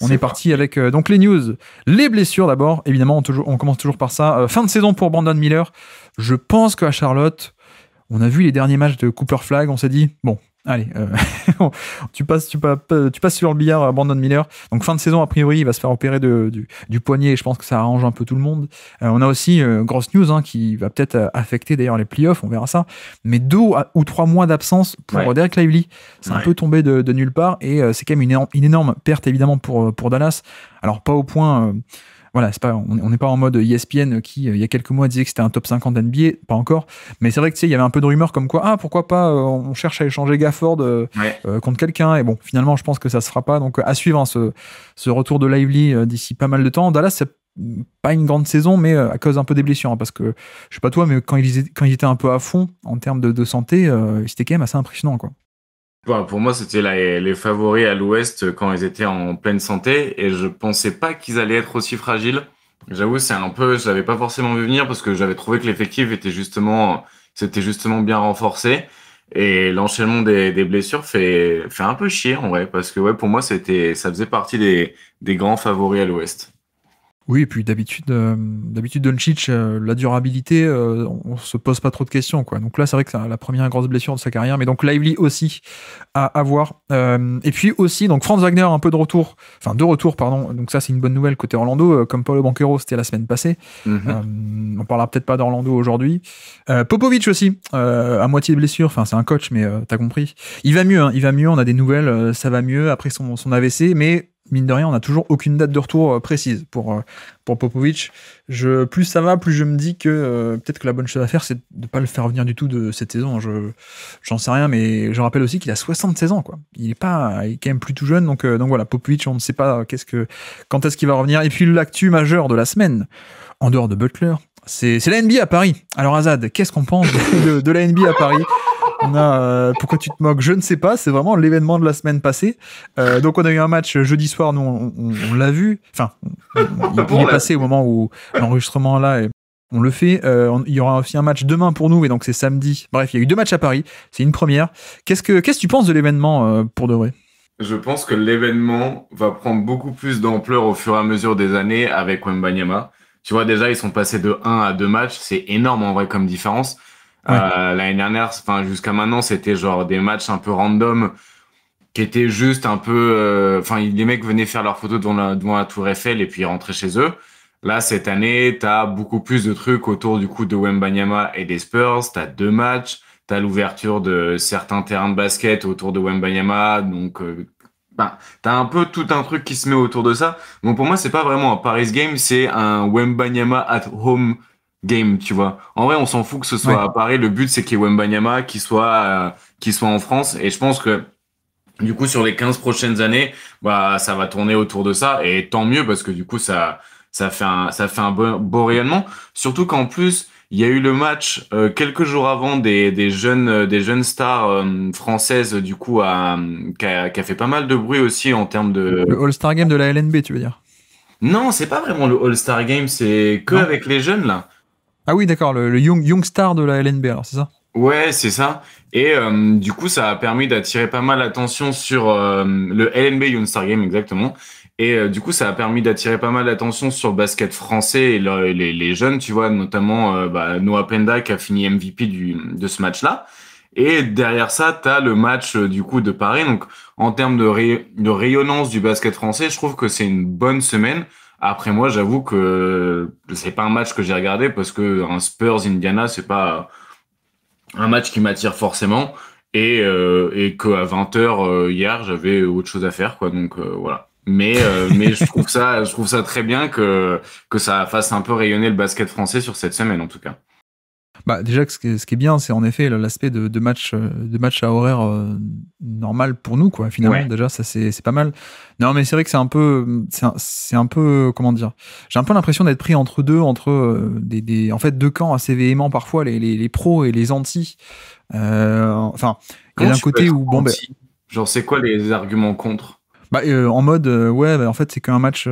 On est parti avec donc les news, les blessures d'abord. Évidemment, on commence toujours par ça. Fin de saison pour Brandon Miller. Je pense qu'à Charlotte, on a vu les derniers matchs de Cooper Flagg. On s'est dit, bon, allez, tu passes sur le billard à Brandon Miller. Donc fin de saison, a priori, il va se faire opérer du poignet. Et je pense que ça arrange un peu tout le monde. On a aussi grosse news qui va peut-être affecter d'ailleurs les playoffs. On verra ça. Mais 2 ou 3 mois d'absence pour Derek Lively. C'est un peu tombé de nulle part. Et c'est quand même une énorme perte évidemment pour Dallas. Alors pas au point... Voilà, on n'est pas en mode ESPN qui, il y a quelques mois, disait que c'était un top 50 NBA, pas encore. Mais c'est vrai que il y avait un peu de rumeurs comme quoi, pourquoi pas, on cherche à échanger Gafford contre quelqu'un. Et bon, finalement, je pense que ça se fera pas. Donc, à suivre ce retour de Lively d'ici pas mal de temps. Dallas, c'est pas une grande saison, mais à cause un peu des blessures. Parce que, je sais pas toi, mais quand ils étaient un peu à fond en termes de santé, c'était quand même assez impressionnant, quoi. Pour moi, c'était les favoris à l'Ouest quand ils étaient en pleine santé et je pensais pas qu'ils allaient être aussi fragiles. J'avoue, je l'avais pas forcément vu venir parce que j'avais trouvé que l'effectif s'était justement bien renforcé et l'enchaînement des blessures fait un peu chier en vrai parce que pour moi, ça faisait partie des grands favoris à l'Ouest. Oui, et puis d'habitude Doncic, la durabilité, on se pose pas trop de questions, quoi. Donc là, c'est vrai que c'est la première grosse blessure de sa carrière, mais donc Lively aussi à voir. Et puis aussi, donc Franz Wagner, de retour, pardon. Donc ça, c'est une bonne nouvelle côté Orlando, comme Paolo Banchero, c'était la semaine passée. On parlera peut-être pas d'Orlando aujourd'hui. Popovic aussi, à moitié de blessure. Enfin, c'est un coach, mais t'as compris. Il va mieux. On a des nouvelles, ça va mieux après son AVC, mais mine de rien, on n'a toujours aucune date de retour précise pour Popovic. Plus ça va, plus je me dis que peut-être que la bonne chose à faire, c'est de ne pas le faire venir du tout de cette saison. J'en sais rien, mais je rappelle aussi qu'il a 76 ans, quoi. Il est quand même plus tout jeune, donc voilà, Popovic, on ne sait pas quand est-ce qu'il va revenir. Et puis l'actu majeure de la semaine, en dehors de Butler, c'est la NBA à Paris. Alors Azad, qu'est-ce qu'on pense de la NBA à Paris ? On a pourquoi tu te moques, je ne sais pas, c'est vraiment l'événement de la semaine passée. Donc on a eu un match jeudi soir, nous on l'a vu, enfin il est passé au moment où l'enregistrement là on le fait. Il y aura aussi un match demain pour nous et donc c'est samedi. Bref, il y a eu 2 matchs à Paris, c'est une première. Qu'est-ce que tu penses de l'événement pour de vrai ? Je pense que l'événement va prendre beaucoup plus d'ampleur au fur et à mesure des années avec Wembanyama. Tu vois, déjà ils sont passés de 1 à 2 matchs, c'est énorme en vrai comme différence. Ouais. L'année dernière, jusqu'à maintenant, c'était genre des matchs un peu random qui étaient juste un peu, les mecs venaient faire leurs photos devant la Tour Eiffel et puis rentraient chez eux. Là, cette année, t'as beaucoup plus de trucs autour du coup de Wembanyama et des Spurs. T'as 2 matchs, t'as l'ouverture de certains terrains de basket autour de Wembanyama, donc t'as un peu tout un truc qui se met autour de ça. Donc pour moi, c'est pas vraiment un Paris Game, c'est un Wembanyama at home game, tu vois. En vrai, on s'en fout que ce soit à Paris. Le but, c'est qu'il y ait Wembanyama qui soit en France. Et je pense que, du coup, sur les 15 prochaines années, ça va tourner autour de ça. Et tant mieux, parce que du coup, ça fait un beau rayonnement. Surtout qu'en plus, il y a eu le match, quelques jours avant des jeunes stars, françaises, du coup, qui a fait pas mal de bruit aussi en termes de... Le All-Star Game de la LNB, tu veux dire? Non, c'est pas vraiment le All-Star Game, c'est que avec les jeunes, là. Ah oui, d'accord, le Young Star de la LNB, alors c'est ça? Ouais, c'est ça. Et du coup, ça a permis d'attirer pas mal l'attention sur le LNB Young Star Game, exactement. Et du coup, ça a permis d'attirer pas mal l'attention sur le basket français et les jeunes, tu vois, notamment Noah Penda qui a fini MVP de ce match-là. Et derrière ça, t'as le match du coup de Paris. Donc, en termes de rayonnance du basket français, je trouve que c'est une bonne semaine. Après, moi, j'avoue que c'est pas un match que j'ai regardé parce que un Spurs Indiana, c'est pas un match qui m'attire forcément et qu'à 20h hier, j'avais autre chose à faire, quoi. Donc voilà. Mais je trouve ça très bien que ça fasse un peu rayonner le basket français sur cette semaine en tout cas. Déjà, ce qui est bien, c'est en effet l'aspect de match à horaire normal pour nous, quoi. Finalement, ouais. Déjà, ça c'est pas mal. Non, mais c'est vrai que c'est un peu, comment dire. J'ai un peu l'impression d'être pris entre en fait, 2 camps assez véhéments parfois, les pros et les anti. Enfin, il y a d'un côté où genre c'est quoi les arguments contre? En mode, en fait, c'est qu'un match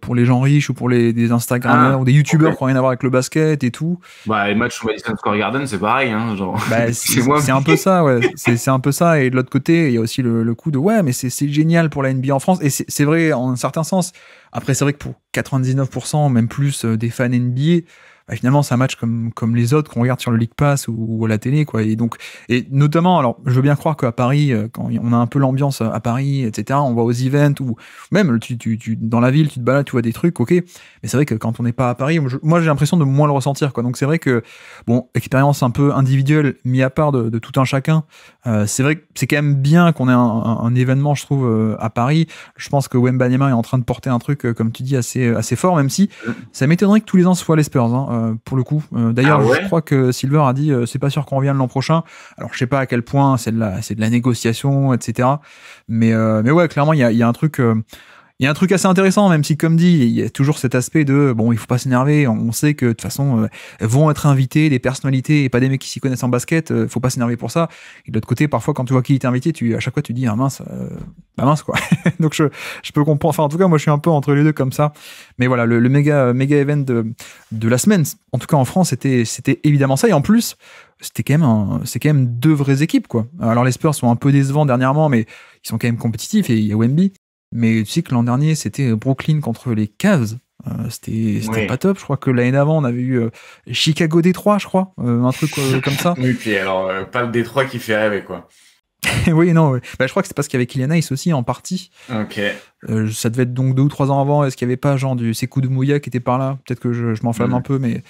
pour les gens riches ou pour des Instagrammeurs ou des YouTubeurs qui n'ont rien à voir avec le basket et tout. Les matchs au Madison Square Garden, c'est pareil, hein, genre. C'est un peu ça, ouais. C'est un peu ça. Et de l'autre côté, il y a aussi le coup de mais c'est génial pour la NBA en France. Et c'est vrai en un certain sens. Après, c'est vrai que pour 99%, même plus des fans NBA, finalement, c'est un match comme les autres qu'on regarde sur le League Pass ou à la télé, quoi. Et notamment, alors, je veux bien croire qu'à Paris, quand on a un peu l'ambiance à Paris, etc., on va aux events ou même dans la ville, tu te balades, tu vois des trucs, ok. Mais c'est vrai que quand on n'est pas à Paris, moi, j'ai l'impression de moins le ressentir, quoi. Donc, c'est vrai que, expérience un peu individuelle, mis à part de tout un chacun, c'est vrai que c'est quand même bien qu'on ait un événement, je trouve, à Paris. Je pense que Wembanyama est en train de porter un truc, comme tu dis, assez fort, même si ça m'étonnerait que tous les ans ce soit les Spurs, hein. Pour le coup. D'ailleurs, je crois que Silver a dit c'est pas sûr qu'on revienne l'an prochain. Alors, je sais pas à quel point c'est de la négociation, etc. Mais ouais, clairement, il y a un truc. Il y a un truc assez intéressant, même si, comme dit, il y a toujours cet aspect de il faut pas s'énerver. On sait que de toute façon, vont être invités des personnalités et pas des mecs qui s'y connaissent en basket. Faut pas s'énerver pour ça. Et de l'autre côté, parfois, quand tu vois qui est invité, à chaque fois, tu dis mince, quoi. Donc je peux comprendre. Enfin, en tout cas, moi, je suis un peu entre les deux comme ça. Mais voilà, le méga event de la semaine, en tout cas en France, c'était évidemment ça. Et en plus, c'est quand même deux vraies équipes, quoi. Alors les Spurs sont un peu décevants dernièrement, mais ils sont quand même compétitifs et il y a Wemby. Mais tu sais que l'an dernier, c'était Brooklyn contre les Cavs. C'était pas top. Je crois que l'année d'avant, on avait eu Chicago-Détroit, je crois. Un truc comme ça. Oui, puis alors, pas le Détroit qui fait rêver, quoi. Oui, non. Oui. Je crois que c'est parce qu'il y avait Kylian Hayes aussi, en partie. Ok. Ça devait être donc 2 ou 3 ans avant. Est-ce qu'il n'y avait pas genre du Sekou Doumbouya qui était par là? Peut-être que je m'enflamme un peu, mais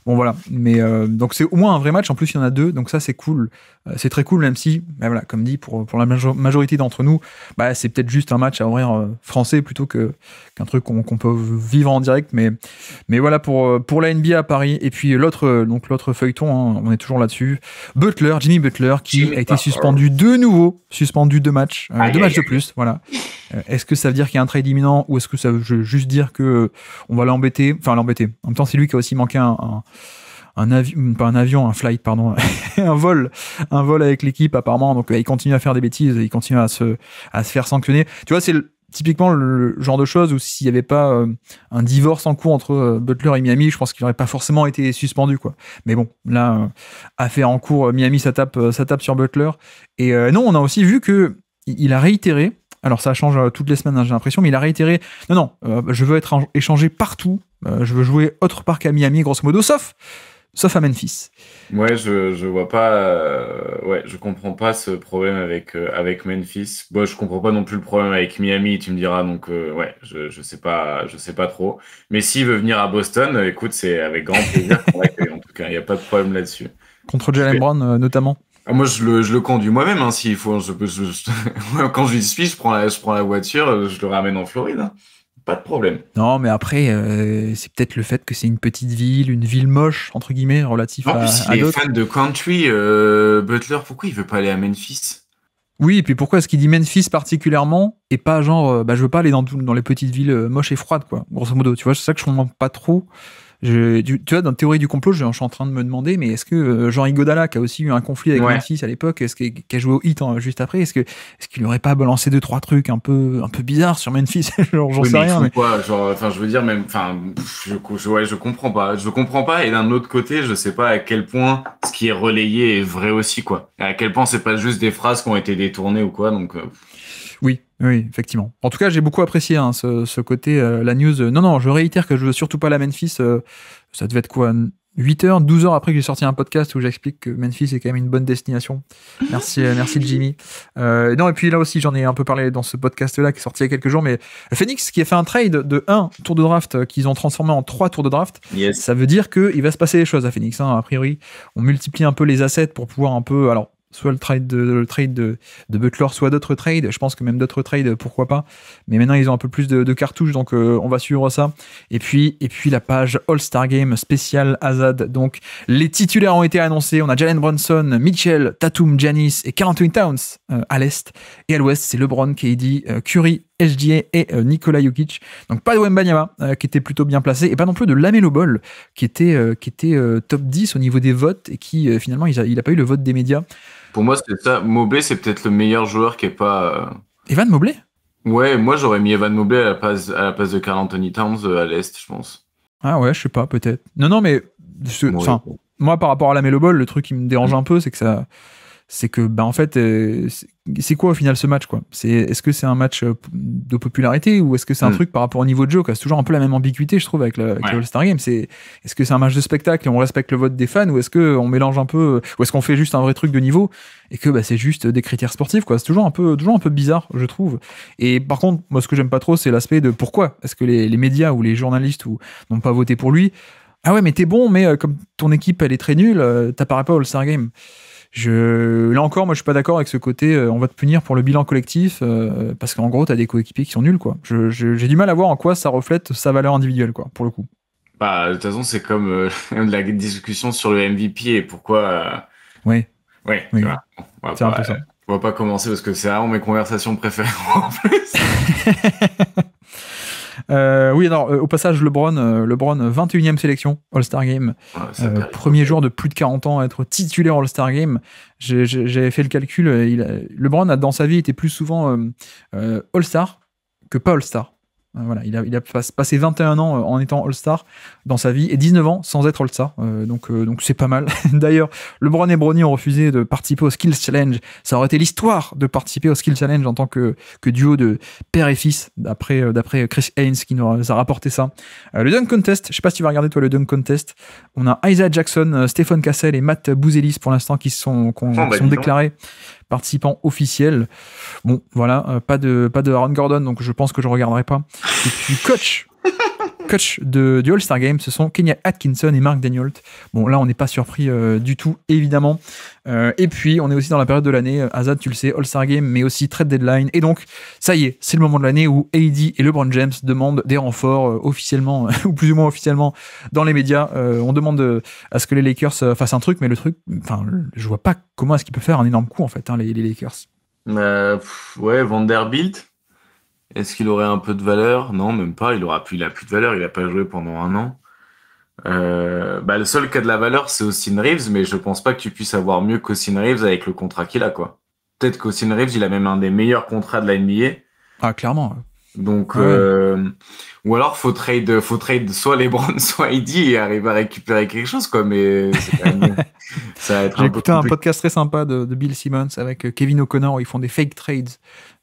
bon, voilà. Mais donc c'est au moins un vrai match. En plus, il y en a 2, donc ça c'est cool. C'est très cool, même si, voilà, comme dit, pour la majorité d'entre nous, c'est peut-être juste un match à horaire français plutôt qu'un truc qu'on peut vivre en direct. Mais voilà pour la NBA à Paris. Et puis l'autre feuilleton, hein, on est toujours là-dessus. Jimmy Butler, qui a été suspendu de nouveau, 2 matchs, 2 matchs de plus. Voilà. Est-ce que ça veut dire qu'il y a un trade imminent ou est-ce que ça veut juste dire que on va l'embêter? Enfin, l'embêter. En même temps, c'est lui qui a aussi manqué un flight, pardon, un vol avec l'équipe apparemment. Donc, il continue à faire des bêtises, il continue à se faire sanctionner. Tu vois, c'est typiquement le genre de choses où s'il n'y avait pas un divorce en cours entre Butler et Miami, je pense qu'il n'aurait pas forcément été suspendu, quoi. Mais bon, là, affaire en cours, Miami, ça tape sur Butler. Et non, on a aussi vu que il a réitéré. Alors ça change toutes les semaines, hein, j'ai l'impression, mais il a réitéré non, je veux être échangé partout, je veux jouer autre part qu'à Miami, grosso modo, sauf à Memphis. Ouais, je vois pas, je comprends pas ce problème avec Memphis. Bon, je comprends pas non plus le problème avec Miami, tu me diras, donc je sais pas trop. Mais s'il veut venir à Boston, écoute, c'est avec grand plaisir qu'on l'accueille, en tout cas, il n'y a pas de problème là-dessus. Contre Jaylen Brown, notamment. Moi, je le conduis moi-même, hein, s'il faut. Quand je suis, je prends la voiture, je le ramène en Floride. Hein. Pas de problème. Non, mais après, c'est peut-être le fait que c'est une petite ville, une ville moche, entre guillemets, relatif à d'autres. En plus, il est fan de country, Butler, pourquoi il veut pas aller à Memphis? Oui, et puis pourquoi est-ce qu'il dit Memphis particulièrement et pas genre, je veux pas aller dans les petites villes moches et froides, quoi, grosso modo. Tu vois, c'est ça que je comprends pas trop. Tu vois, dans la théorie du complot, je suis en train de me demander, mais est-ce que Jean Iguodala, qui a aussi eu un conflit avec Memphis à l'époque, qui a joué au Heat juste après, est-ce qu'il n'aurait pas balancé 2-3 trucs un peu bizarres sur Memphis? Genre, j'en sais rien. Mais quoi, genre, je veux dire, même, je comprends pas. Je comprends pas. Et d'un autre côté, je sais pas à quel point ce qui est relayé est vrai aussi, quoi. Et à quel point c'est pas juste des phrases qui ont été détournées ou quoi, donc. Oui, effectivement. En tout cas, j'ai beaucoup apprécié ce côté, la news. Non, je réitère que je veux surtout pas la Memphis. Ça devait être quoi, 8 heures, 12 heures après que j'ai sorti un podcast où j'explique que Memphis est quand même une bonne destination. Merci Jimmy. Non, et puis là aussi, j'en ai un peu parlé dans ce podcast-là qui est sorti il y a quelques jours, mais Phoenix qui a fait un trade de 1 tour de draft qu'ils ont transformé en 3 tours de draft. Yes. Ça veut dire qu'il va se passer des choses à Phoenix. Hein, a priori, on multiplie un peu les assets pour pouvoir un peu... Alors, soit le trade de Butler, soit d'autres trades. Je pense que même d'autres trades, pourquoi pas. Mais maintenant, ils ont un peu plus de cartouches, donc on va suivre ça. Et puis la page All-Star Game spéciale Azad. Donc, les titulaires ont été annoncés. On a Jalen Brunson, Mitchell, Tatum, Giannis et Karl Anthony Towns à l'Est. Et à l'Ouest, c'est LeBron, KD, Curry, SGA et Nikola Jokic. Donc pas de Wembanyama qui était plutôt bien placé et pas non plus de LaMelo Ball qui était top 10 au niveau des votes et qui finalement il a pas eu le vote des médias. Pour moi, c'est ça. Mobley, c'est peut-être le meilleur joueur qui est pas. Evan Mobley? Ouais, moi j'aurais mis Evan Mobley à la place de Karl Anthony Towns à l'Est, je pense. Ah ouais, je sais pas, peut-être. Non, mais Ouais. enfin, moi par rapport à la Melo Ball, le truc qui me dérange un peu, c'est que bah en fait c'est quoi au final ce match quoi, est-ce que c'est un match de popularité ou est-ce que c'est un truc par rapport au niveau de jeu quoi. C'est toujours un peu la même ambiguïté je trouve avec le All-Star Game. Est-ce que c'est un match de spectacle et on respecte le vote des fans, ou est-ce que on mélange un peu, ou est-ce qu'on fait juste un vrai truc de niveau et que bah, c'est juste des critères sportifs quoi. C'est toujours un peu bizarre je trouve. Et par contre moi ce que j'aime pas trop c'est l'aspect de pourquoi est-ce que les médias ou les journalistes n'ont pas voté pour lui. Ah ouais mais t'es bon, mais comme ton équipe elle est très nulle, t'apparais pas au All-Star Game. Là encore, moi je suis pas d'accord avec ce côté on va te punir pour le bilan collectif parce qu'en gros t'as des coéquipiers qui sont nuls quoi. J'ai du mal à voir en quoi ça reflète sa valeur individuelle quoi, pour le coup. Bah, de toute façon, c'est comme la discussion sur le MVP et pourquoi. Ouais, Ouais, tu oui, vois. c'est un peu ça. On va pas commencer parce que c'est vraiment mes conversations préférées en plus. Oui, alors au passage, LeBron 21e sélection All-Star Game. Ouais, premier joueur de plus de 40 ans à être titulaire All-Star Game. J'avais fait le calcul. LeBron a dans sa vie été plus souvent All-Star que pas All-Star. Voilà, il a passé 21 ans en étant All-Star dans sa vie et 19 ans sans être All-Star. Donc c'est pas mal. D'ailleurs, LeBron et Bronny ont refusé de participer au Skills Challenge. Ça aurait été l'histoire de participer au Skills Challenge en tant que duo de père et fils, d'après Chris Haynes qui nous a rapporté ça. Le Dunk Contest, je sais pas si tu vas regarder toi le Dunk Contest. On a Isaiah Jackson, Stephen Cassell et Matt Bouzelis pour l'instant qui sont déclarés participants officiels. Bon, voilà, pas de Aaron Gordon, donc je pense que je regarderai pas. Et puis coach du All-Star Game, ce sont Kenya Atkinson et Mark Daniels. Bon, là, on n'est pas surpris du tout, évidemment. Et puis, on est aussi dans la période de l'année, Azad, tu le sais, All-Star Game, mais aussi trade deadline. Et donc, ça y est, c'est le moment de l'année où AD et LeBron James demandent des renforts officiellement, ou plus ou moins officiellement, dans les médias. On demande à ce que les Lakers fassent un truc, mais le truc, enfin, je vois pas comment est-ce qu'ils peuvent faire un énorme coup, en fait, les Lakers. Ouais, Vanderbilt. Est-ce qu'il aurait un peu de valeur? Non, même pas. Il a plus de valeur. Il a pas joué pendant un an. Le seul qui a de la valeur, c'est Austin Reeves, mais je pense pas que tu puisses avoir mieux qu'Austin Reeves avec le contrat qu'il a, quoi. Peut-être qu'Austin Reeves, il a même un des meilleurs contrats de la NBA. Ah, clairement. Donc, Ouais. ou alors faut trade soit LeBron, soit AD et arriver à récupérer quelque chose, quoi. Mais c'est quand même, ça va être J'ai un peu écouté un compliqué. podcast très sympa de Bill Simmons avec Kevin O'Connor où ils font des fake trades.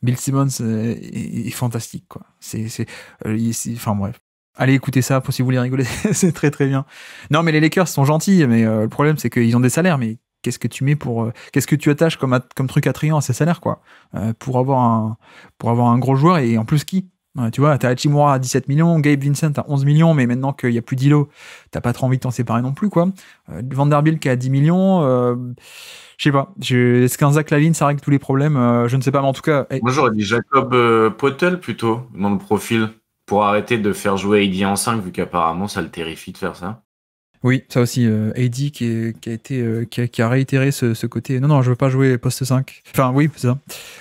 Bill Simmons est fantastique, quoi. Enfin bref. Allez écouter ça si vous voulez rigoler, c'est très très bien. Non mais les Lakers sont gentils, mais le problème c'est qu'ils ont des salaires, mais qu'est-ce que tu mets qu'est-ce que tu attaches comme truc attrayant à ces salaires, quoi, pour avoir un gros joueur, et en plus qui? Tu vois, t'as Hachimura à 17 millions, Gabe Vincent à 11 millions, mais maintenant qu'il n'y a plus d'îlot, t'as pas trop envie de t'en séparer non plus, quoi. Vanderbilt qui est à 10 millions, je sais pas. Est-ce qu'un Zach Lavine, ça règle tous les problèmes? Je ne sais pas, mais en tout cas. Moi, j'aurais dit Jacob Poeltl plutôt dans le profil pour arrêter de faire jouer AD en 5 vu qu'apparemment ça le terrifie de faire ça. Oui, ça aussi, AD qui a réitéré ce côté. Non, je veux pas jouer poste 5. Enfin, oui, c'est ça.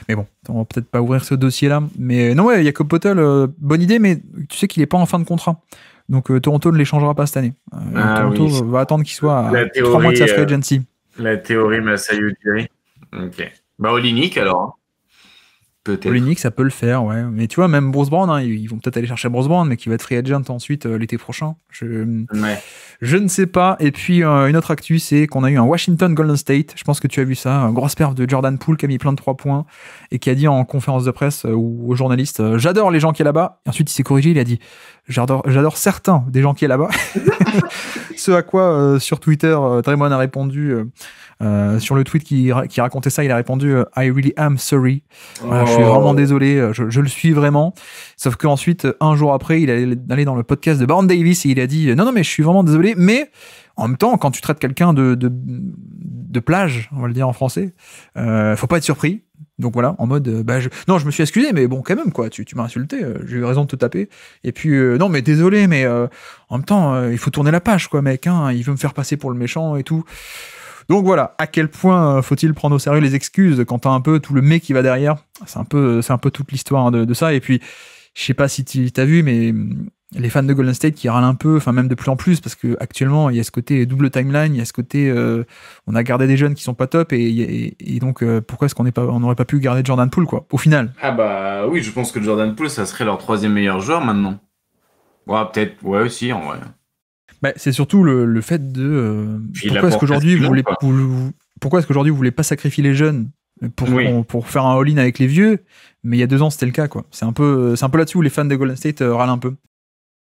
Mais bon, on va peut-être pas ouvrir ce dossier-là. Mais non, ouais, Jacob Poeltl, bonne idée, mais tu sais qu'il est pas en fin de contrat. Donc Toronto ne l'échangera pas cette année. Toronto va attendre qu'il soit à 3 mois de sa free agency. La théorie Masai Ujiri. Ok. Olynyk alors. Hein. Peut-être. Olynyk, ça peut le faire, ouais. Mais tu vois, même Bruce Brown, hein, ils vont peut-être aller chercher Bruce Brown, mais qui va être free agent ensuite l'été prochain. Je ne sais pas. Et puis, une autre actu, c'est qu'on a eu un Washington Golden State. Je pense que tu as vu ça. Un grosse perf de Jordan Poole qui a mis plein de 3 points et qui a dit en conférence de presse ou aux journalistes j'adore les gens qui est là-bas. Et ensuite, il s'est corrigé. Il a dit j'adore certains des gens qui est là-bas. Ce à quoi, sur Twitter, Draymond a répondu. Sur le tweet qui racontait ça, il a répondu I really am sorry. Voilà, je suis vraiment désolé, je le suis vraiment. Sauf qu'ensuite, un jour après, il est allé dans le podcast de Baron Davis et il a dit non, mais je suis vraiment désolé, mais en même temps, quand tu traites quelqu'un de plage, on va le dire en français, faut pas être surpris. Donc voilà, en mode, non, je me suis excusé, mais bon, quand même, quoi, tu m'as insulté, j'ai eu raison de te taper. Et puis, non, mais désolé, mais en même temps, il faut tourner la page, quoi, mec, hein, il veut me faire passer pour le méchant et tout. Donc voilà, à quel point faut-il prendre au sérieux les excuses quand t'as un peu tout le mec qui va derrière. C'est un peu toute l'histoire de ça. Et puis, je sais pas si tu as vu, mais les fans de Golden State qui râlent un peu, enfin même de plus en plus, parce que actuellement il y a ce côté double timeline, il y a ce côté on a gardé des jeunes qui sont pas top et donc pourquoi est-ce on n'aurait pas pu garder Jordan Poole quoi au final. Ah bah oui, je pense que Jordan Poole, ça serait leur troisième meilleur joueur maintenant. Ouais, peut-être, ouais aussi en vrai. Bah, c'est surtout le fait de Puis il pourquoi est-ce apporte qu'aujourd'hui facilement, quoi. pourquoi est-ce qu'aujourd'hui vous voulez pas sacrifier les jeunes Oui. pour faire un all-in avec les vieux, mais il y a 2 ans c'était le cas quoi. C'est un peu là-dessus où les fans de Golden State râlent un peu.